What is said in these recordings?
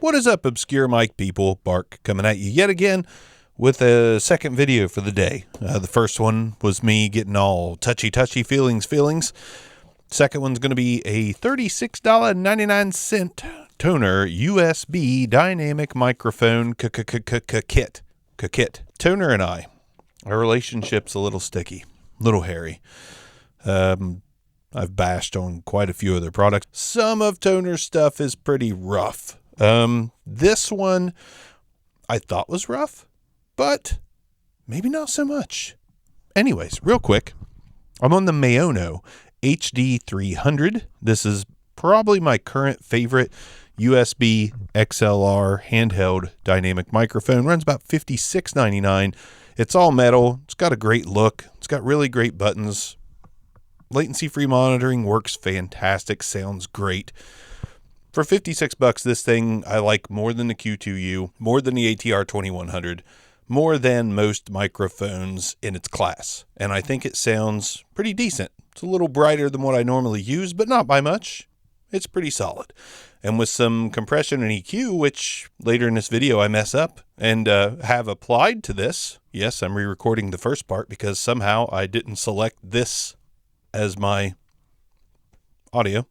What is up, obscure mic people? Bark coming at you yet again with a second video for the day. The first one was me getting all touchy feelings. Second one's going to be a $36.99 Tonor USB dynamic microphone kit. Tonor and I, our relationship's a little sticky, a little hairy. I've bashed on quite a few of their products. Some of Tonor's stuff is pretty rough. This one I thought was rough, but maybe not so much. Anyways, real quick, I'm on the Tonor TD310. This is probably my current favorite USB XLR handheld dynamic microphone. Runs about $56.99. It's all metal. It's got a great look. It's got really great buttons. Latency-free monitoring works fantastic. Sounds great. For $56, this thing I like more than the Q2U, more than the ATR 2100, more than most microphones in its class. And I think it sounds pretty decent. It's a little brighter than what I normally use, but not by much. It's pretty solid. And with some compression and EQ, which later in this video I mess up and have applied to this. Yes, I'm re-recording the first part because somehow I didn't select this as my audio.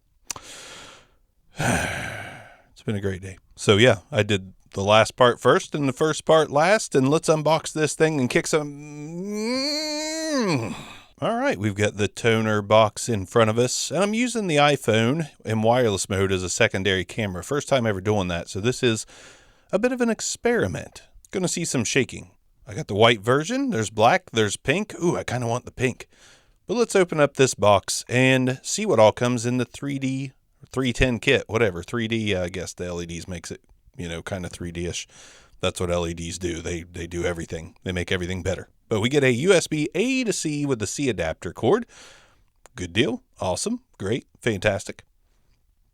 It's been a great day. So yeah, I did the last part first and the first part last, and let's unbox this thing and kick some. All right, we've got the Tonor box in front of us, and I'm using the iPhone in wireless mode as a secondary camera. First time ever doing that, so this is a bit of an experiment. Gonna see some shaking. I got the white version, there's black, there's pink. Ooh, I kind of want the pink. But let's open up this box and see what all comes in the 310 kit, whatever. 3D, I guess the LEDs makes it, kind of 3D-ish. That's what LEDs do. They do everything. They make everything better. But we get a USB A to C with the C adapter cord. Good deal. Awesome. Great. Fantastic.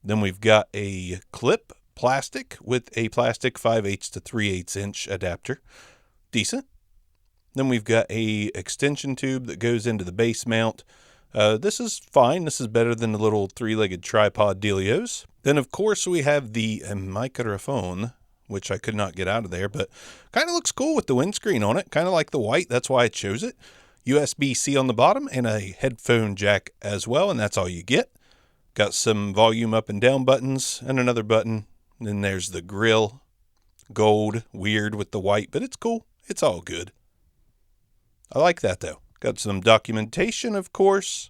Then we've got a clip plastic with a plastic 5/8 to 3/8 inch adapter. Decent. Then we've got a extension tube that goes into the base mount. This is fine. This is better than the little three-legged tripod dealios. Then, of course, we have the microphone, which I could not get out of there, but kind of looks cool with the windscreen on it. Kind of like the white. That's why I chose it. USB-C on the bottom and a headphone jack as well, and that's all you get. Got some volume up and down buttons and another button. And then there's the grill. Gold, weird with the white, but it's cool. It's all good. I like that, though. Got some documentation, of course.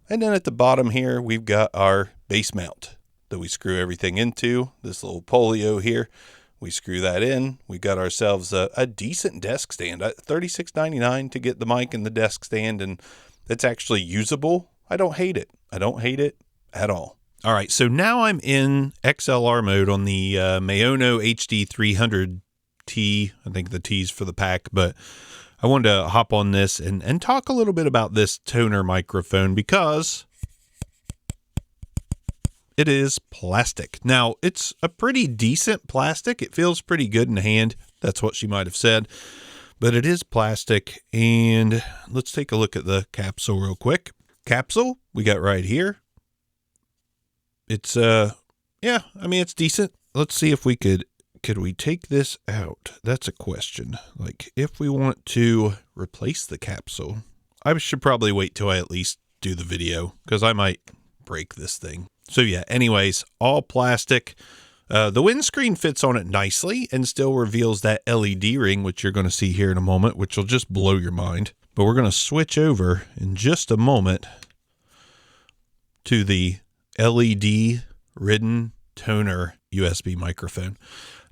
And then at the bottom here, we've got our base mount that we screw everything into. This little polio here, we screw that in. We got ourselves a decent desk stand. $36.99 to get the mic and the desk stand, and it's actually usable. I don't hate it. I don't hate it at all. All right, so now I'm in XLR mode on the Tonor TD310T. I think the T's for the pack, but I wanted to hop on this and talk a little bit about this Tonor microphone because it is plastic. Now, it's a pretty decent plastic. It feels pretty good in the hand. That's what she might have said. But it is plastic, and let's take a look at the capsule real quick. Capsule we got right here. It's, it's decent. Let's see if we could we take this out? That's a question. Like, if we want to replace the capsule, I should probably wait till I at least do the video because I might break this thing. So yeah, anyways, all plastic. The windscreen fits on it nicely and still reveals that LED ring, which you're going to see here in a moment, which will just blow your mind. But we're going to switch over in just a moment to the LED-ridden Tonor USB microphone.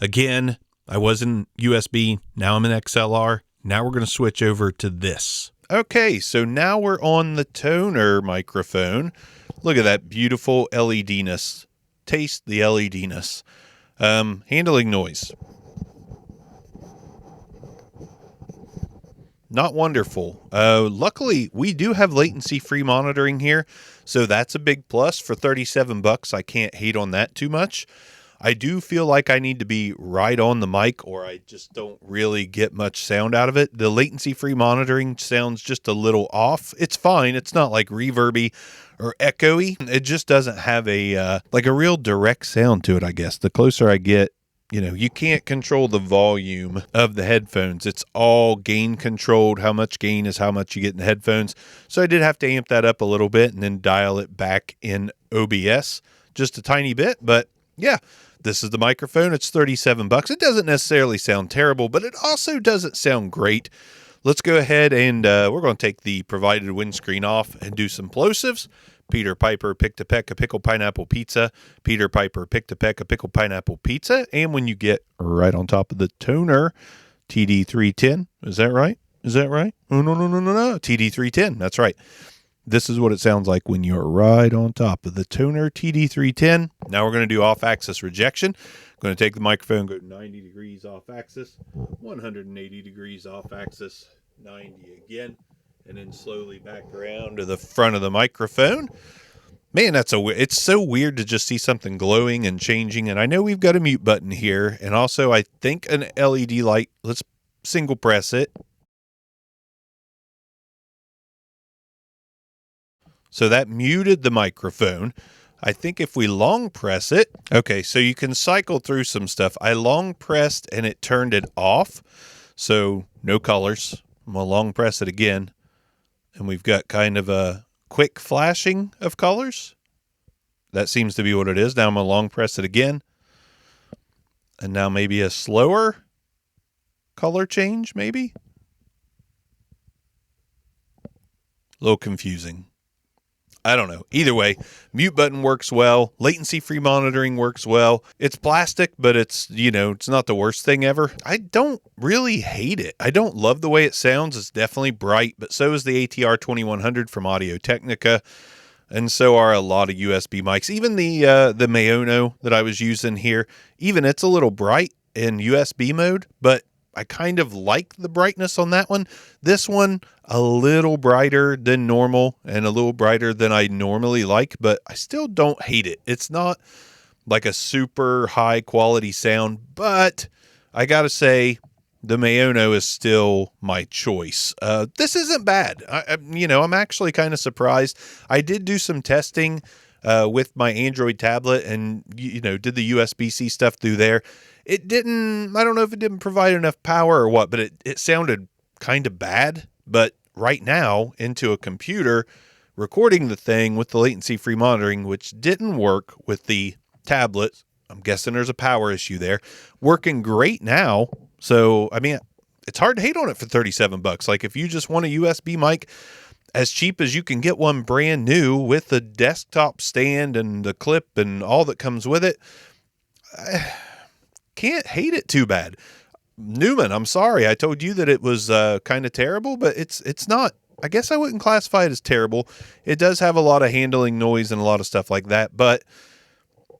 Again, I was in USB, now I'm in XLR. Now we're going to switch over to this. Okay, so now we're on the Tonor microphone. Look at that beautiful LED-ness. Taste the LED-ness. Handling noise. Not wonderful. Luckily, we do have latency-free monitoring here, so that's a big plus. For $37, I can't hate on that too much. I do feel like I need to be right on the mic or I just don't really get much sound out of it. The latency-free monitoring sounds just a little off. It's fine. It's not like reverby or echoey. It just doesn't have a like a real direct sound to it, I guess. The closer I get, you can't control the volume of the headphones. It's all gain controlled. How much gain is how much you get in the headphones. So I did have to amp that up a little bit and then dial it back in OBS just a tiny bit. But yeah, this is the microphone. It's $37. It doesn't necessarily sound terrible, but it also doesn't sound great. Let's go ahead and we're going to take the provided windscreen off and do some plosives. Peter Piper picked a peck of pickled pineapple pizza. Peter Piper picked a peck of pickled pineapple pizza. And when you get right on top of the Tonor TD310, is that right? Is that right? Oh, no. TD310. That's right. This is what it sounds like when you're right on top of the Tonor TD310. Now we're going to do off-axis rejection. I'm going to take the microphone, go 90 degrees off-axis, 180 degrees off-axis, 90 again, and then slowly back around to the front of the microphone. Man, it's so weird to just see something glowing and changing. And I know we've got a mute button here, and also I think an LED light. Let's single press it. So that muted the microphone. I think if we long press it, okay, so you can cycle through some stuff. I long pressed and it turned it off. So no colors. I'm going to long press it again. And we've got kind of a quick flashing of colors. That seems to be what it is. Now I'm going to long press it again. And now maybe a slower color change, maybe. A little confusing. I don't know. Either way, mute button works well. Latency-free monitoring works well. It's plastic, but it's not the worst thing ever. I don't really hate it. I don't love the way it sounds. It's definitely bright, but so is the ATR 2100 from Audio-Technica, and so are a lot of USB mics. Even the Maono that I was using here, even it's a little bright in USB mode, but I kind of like the brightness on that one. This one, a little brighter than normal and a little brighter than I normally like, but I still don't hate it. It's not like a super high quality sound, but I gotta say the Maono is still my choice. This isn't bad. I'm actually kind of surprised. I did do some testing with my Android tablet and, did the USB-C stuff through there. I don't know if it didn't provide enough power or what, but it sounded kind of bad. But right now, into a computer, recording the thing with the latency-free monitoring, which didn't work with the tablet, I'm guessing there's a power issue there, working great now. So, I mean, it's hard to hate on it for $37. Like, if you just want a USB mic, as cheap as you can get one brand new with the desktop stand and the clip and all that comes with it, can't hate it too bad. Newman, I'm sorry. I told you that it was kind of terrible, but it's not. I guess I wouldn't classify it as terrible. It does have a lot of handling noise and a lot of stuff like that, but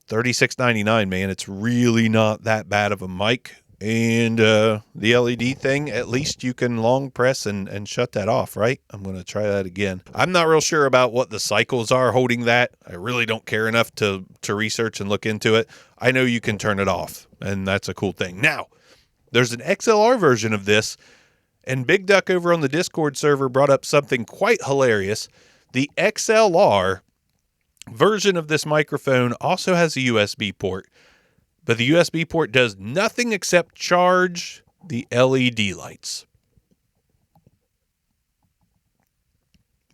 $36.99, man, it's really not that bad of a mic. And the LED thing, at least you can long press and shut that off, right? I'm going to try that again. I'm not real sure about what the cycles are holding that. I really don't care enough to research and look into it. I know you can turn it off, and that's a cool thing. Now, there's an XLR version of this, and Big Duck over on the Discord server brought up something quite hilarious. The XLR version of this microphone also has a USB port. But the USB port does nothing except charge the LED lights.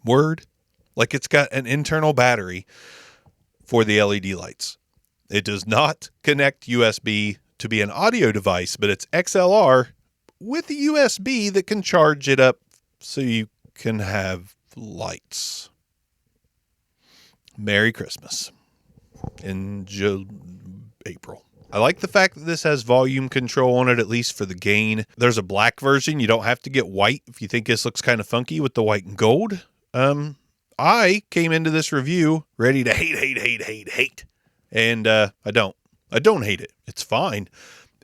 Word? Like it's got an internal battery for the LED lights. It does not connect USB to be an audio device, but it's XLR with a USB that can charge it up so you can have lights. Merry Christmas in April. I like the fact that this has volume control on it, at least for the gain. There's a black version. You don't have to get white if you think this looks kind of funky with the white and gold. I came into this review ready to hate. And I don't hate it. It's fine.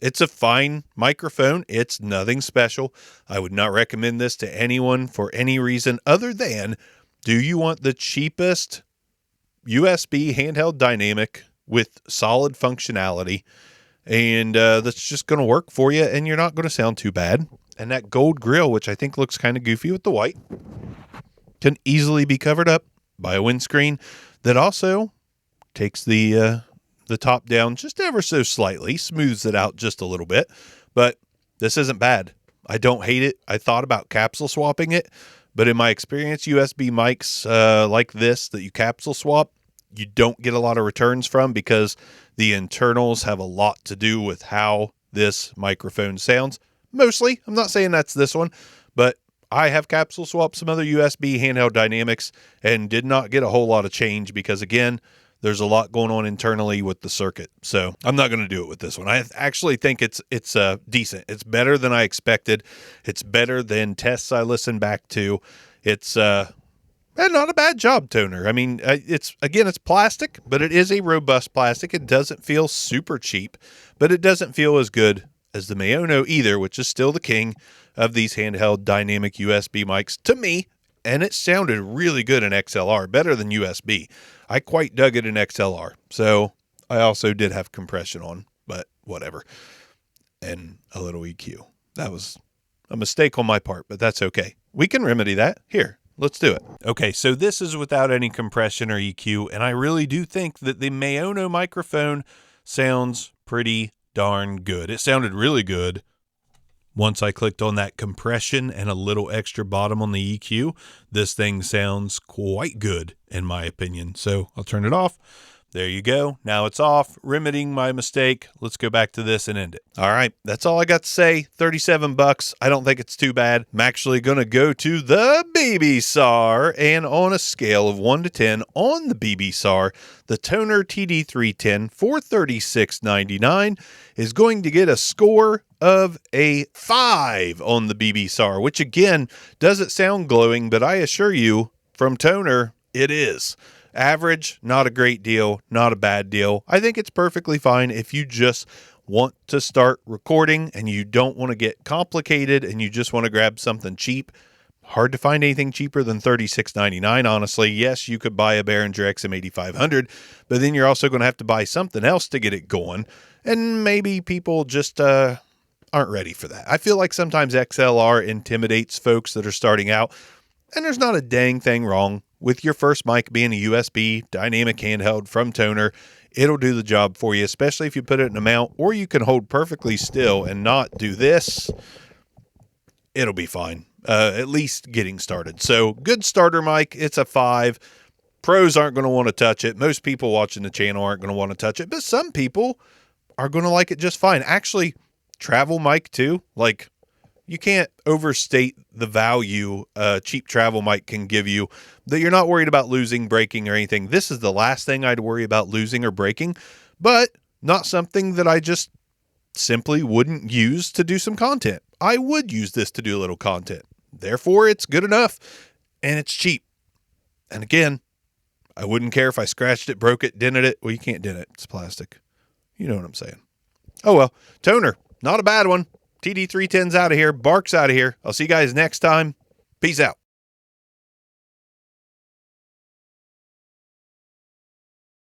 It's a fine microphone. It's nothing special. I would not recommend this to anyone for any reason other than, do you want the cheapest USB handheld dynamic with solid functionality. And that's just going to work for you, and you're not going to sound too bad. And that gold grill, which I think looks kind of goofy with the white, can easily be covered up by a windscreen that also takes the top down just ever so slightly, smooths it out just a little bit. But this isn't bad. I don't hate it. I thought about capsule swapping it, but in my experience, USB mics like this that you capsule swap, you don't get a lot of returns from because the internals have a lot to do with how this microphone sounds. Mostly, I'm not saying that's this one, but I have capsule swapped some other USB handheld dynamics and did not get a whole lot of change because, again, there's a lot going on internally with the circuit. So I'm not going to do it with this one. I actually think it's decent. It's better than I expected. It's better than tests I listened back to. It's not a bad job, Tonor. I mean, it's plastic, but it is a robust plastic. It doesn't feel super cheap, but it doesn't feel as good as the Maono either, which is still the king of these handheld dynamic USB mics to me. And it sounded really good in XLR, better than USB. I quite dug it in XLR. So I also did have compression on, but whatever. And a little EQ. That was a mistake on my part, but that's okay. We can remedy that. Here, let's do it. Okay, so this is without any compression or EQ, and I really do think that the Maono microphone sounds pretty darn good. It sounded really good once I clicked on that compression and a little extra bottom on the EQ. This thing sounds quite good in my opinion. So I'll turn it off. There you go. Now it's off, remedying my mistake. Let's go back to this and end it. All right, that's all I got to say. $37. I don't think it's too bad. I'm actually going to go to the BB-SAR, and on a scale of 1 to 10 on the BB-SAR, the Tonor TD310 for $36.99 is going to get a score of a 5 on the BB-SAR, which again doesn't sound glowing, but I assure you from Tonor, it is. Average, not a great deal, not a bad deal. I think it's perfectly fine if you just want to start recording and you don't want to get complicated and you just want to grab something cheap. Hard to find anything cheaper than $36.99, honestly. Yes, you could buy a Behringer XM8500, but then you're also going to have to buy something else to get it going. And maybe people just aren't ready for that. I feel like sometimes XLR intimidates folks that are starting out, and there's not a dang thing wrong with your first mic being a USB dynamic handheld from Tonor. It'll do the job for you, especially if you put it in a mount, or you can hold perfectly still and not do this. It'll be fine, at least getting started. So good starter mic. It's a 5. Pros aren't going to want to touch it. Most people watching the channel aren't going to want to touch it, but some people are going to like it just fine. Actually, travel mic too. Like, you can't overstate the value a cheap travel mic can give you, that you're not worried about losing, breaking, or anything. This is the last thing I'd worry about losing or breaking, but not something that I just simply wouldn't use to do some content. I would use this to do a little content. Therefore, it's good enough, and it's cheap. And again, I wouldn't care if I scratched it, broke it, dented it. Well, you can't dent it. It's plastic. You know what I'm saying. Oh, well. Tonor, not a bad one. TD310's out of here. Bark's out of here. I'll see you guys next time. Peace out.